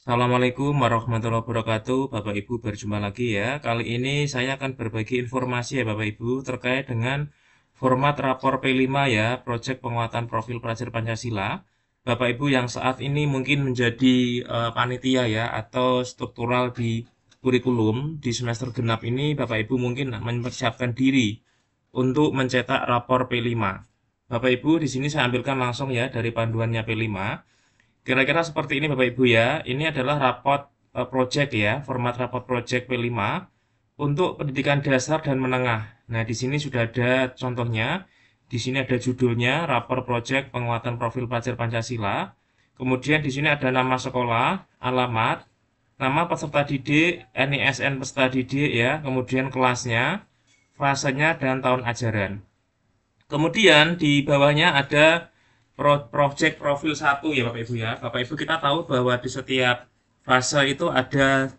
Assalamualaikum warahmatullahi wabarakatuh, Bapak Ibu berjumpa lagi ya. Kali ini saya akan berbagi informasi ya Bapak Ibu terkait dengan format rapor P5 ya, Proyek Penguatan Profil Pelajar Pancasila. Bapak Ibu yang saat ini mungkin menjadi panitia ya atau struktural di kurikulum di semester genap ini, Bapak Ibu mungkin mempersiapkan diri untuk mencetak rapor P5. Bapak Ibu di sini saya ambilkan langsung ya dari panduannya P5. Kira-kira seperti ini Bapak Ibu ya. Ini adalah rapot project ya, format rapot project P5 untuk pendidikan dasar dan menengah. Nah, di sini sudah ada contohnya. Di sini ada judulnya, rapor project penguatan profil pelajar Pancasila. Kemudian di sini ada nama sekolah, alamat, nama peserta didik, NISN peserta didik ya, kemudian kelasnya, fasenya dan tahun ajaran. Kemudian di bawahnya ada project profil satu ya Bapak Ibu ya. Bapak Ibu kita tahu bahwa di setiap fase itu ada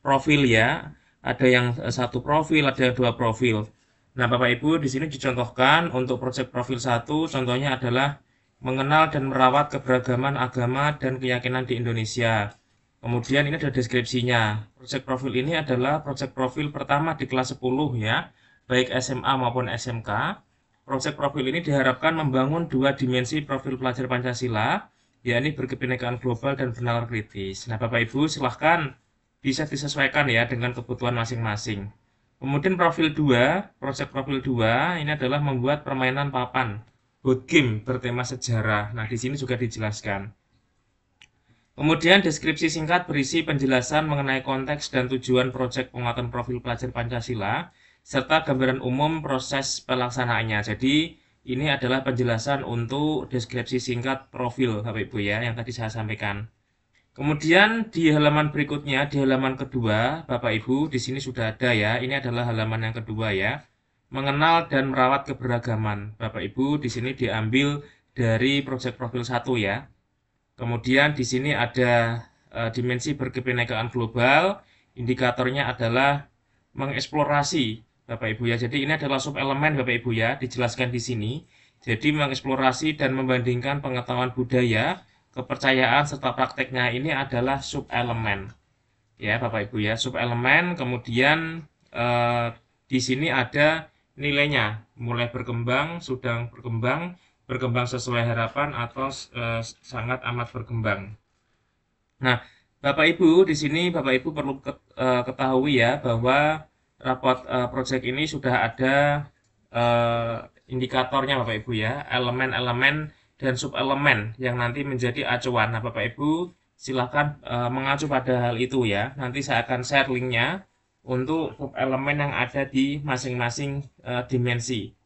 profil ya. Ada yang satu profil, ada yang dua profil. Nah, Bapak Ibu di sini dicontohkan untuk project profil satu contohnya adalah mengenal dan merawat keberagaman agama dan keyakinan di Indonesia. Kemudian ini ada deskripsinya. Project profil ini adalah project profil pertama di kelas 10 ya, baik SMA maupun SMK. Proyek profil ini diharapkan membangun dua dimensi profil pelajar Pancasila, yakni berkebinekaan global dan bernalar kritis. Nah, Bapak Ibu silahkan bisa disesuaikan ya dengan kebutuhan masing-masing. Kemudian profil 2, proyek profil 2 ini adalah membuat permainan papan board game bertema sejarah. Nah, di sini juga dijelaskan. Kemudian deskripsi singkat berisi penjelasan mengenai konteks dan tujuan proyek penguatan profil pelajar Pancasila, serta gambaran umum proses pelaksanaannya. Jadi, ini adalah penjelasan untuk deskripsi singkat profil Bapak Ibu ya, yang tadi saya sampaikan. Kemudian di halaman berikutnya, di halaman kedua, Bapak Ibu, di sini sudah ada ya, ini adalah halaman yang kedua ya. Mengenal dan merawat keberagaman. Bapak Ibu, di sini diambil dari proyek profil 1 ya. Kemudian di sini ada dimensi berkebinekaan global, indikatornya adalah mengeksplorasi Bapak Ibu ya. Jadi ini adalah subelemen Bapak Ibu ya, dijelaskan di sini. Jadi mengeksplorasi dan membandingkan pengetahuan budaya, kepercayaan serta prakteknya ini adalah subelemen. Ya, Bapak Ibu ya, subelemen. Kemudian eh, di sini ada nilainya, mulai berkembang, sedang berkembang, berkembang sesuai harapan atau sangat amat berkembang. Nah, Bapak Ibu, di sini Bapak Ibu perlu ketahui ya bahwa rapot project ini sudah ada eh, indikatornya Bapak Ibu ya, elemen-elemen dan subelemen yang nanti menjadi acuan. Nah, Bapak Ibu silakan mengacu pada hal itu ya. Nanti saya akan share linknya untuk subelemen yang ada di masing-masing dimensi.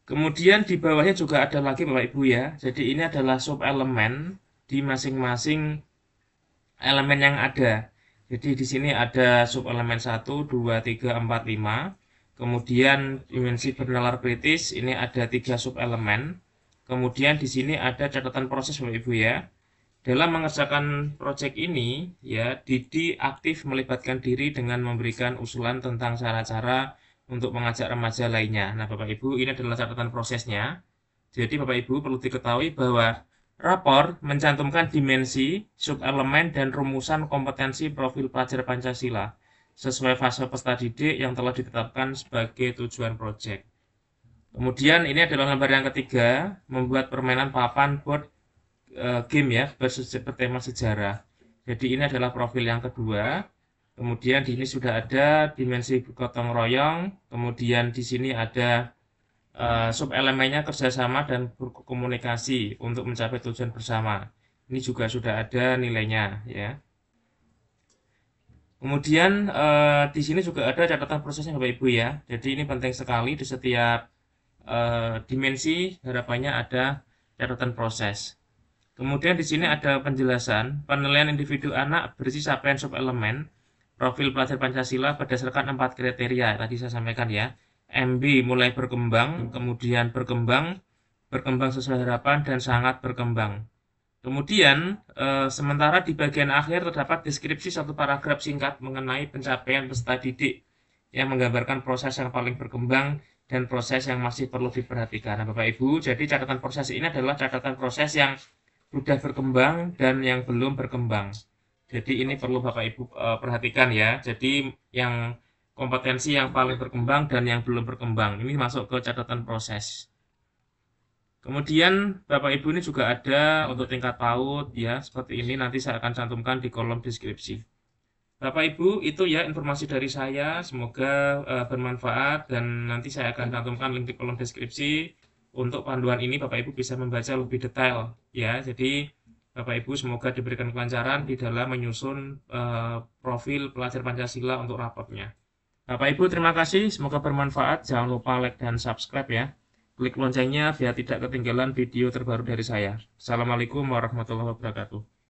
Kemudian di bawahnya juga ada lagi Bapak Ibu ya. Jadi ini adalah subelemen di masing-masing elemen yang ada. Jadi di sini ada subelemen 1, 2, 3, 4, 5. Kemudian dimensi bernalar kritis ini ada 3 subelemen. Kemudian di sini ada catatan proses Bapak Ibu ya. Dalam mengerjakan proyek ini ya, Didi aktif melibatkan diri dengan memberikan usulan tentang cara-cara untuk mengajak remaja lainnya. Nah, Bapak Ibu, ini adalah catatan prosesnya. Jadi Bapak Ibu perlu diketahui bahwa rapor mencantumkan dimensi, subelemen, dan rumusan kompetensi profil pelajar Pancasila sesuai fase peserta didik yang telah ditetapkan sebagai tujuan proyek. Kemudian ini adalah lembar yang ketiga, membuat permainan papan board game ya bertema sejarah. Jadi ini adalah profil yang kedua. Kemudian di sini sudah ada dimensi gotong royong. Kemudian di sini ada subelemennya kerjasama dan berkomunikasi untuk mencapai tujuan bersama. Ini juga sudah ada nilainya ya. Kemudian di sini juga ada catatan prosesnya Bapak Ibu ya. Jadi ini penting sekali di setiap dimensi harapannya ada catatan proses. Kemudian di sini ada penjelasan penilaian individu anak berisi capaian subelemen profil pelajar Pancasila berdasarkan 4 kriteria tadi saya sampaikan ya. MB mulai berkembang, kemudian berkembang, berkembang sesuai harapan dan sangat berkembang. Kemudian sementara di bagian akhir terdapat deskripsi satu paragraf singkat mengenai pencapaian peserta didik yang menggambarkan proses yang paling berkembang dan proses yang masih perlu diperhatikan. Nah, Bapak Ibu, jadi catatan proses ini adalah catatan proses yang sudah berkembang dan yang belum berkembang. Jadi ini perlu Bapak Ibu perhatikan ya. Jadi yang kompetensi yang paling berkembang dan yang belum berkembang ini masuk ke catatan proses. Kemudian Bapak Ibu ini juga ada untuk tingkat PAUD ya, seperti ini nanti saya akan cantumkan di kolom deskripsi. Bapak Ibu, itu ya informasi dari saya, semoga bermanfaat dan nanti saya akan cantumkan link di kolom deskripsi. Untuk panduan ini Bapak Ibu bisa membaca lebih detail ya. Jadi Bapak Ibu semoga diberikan kelancaran di dalam menyusun profil pelajar Pancasila untuk raportnya. Bapak Ibu terima kasih, semoga bermanfaat. Jangan lupa like dan subscribe ya. Klik loncengnya biar tidak ketinggalan video terbaru dari saya. Assalamualaikum warahmatullahi wabarakatuh.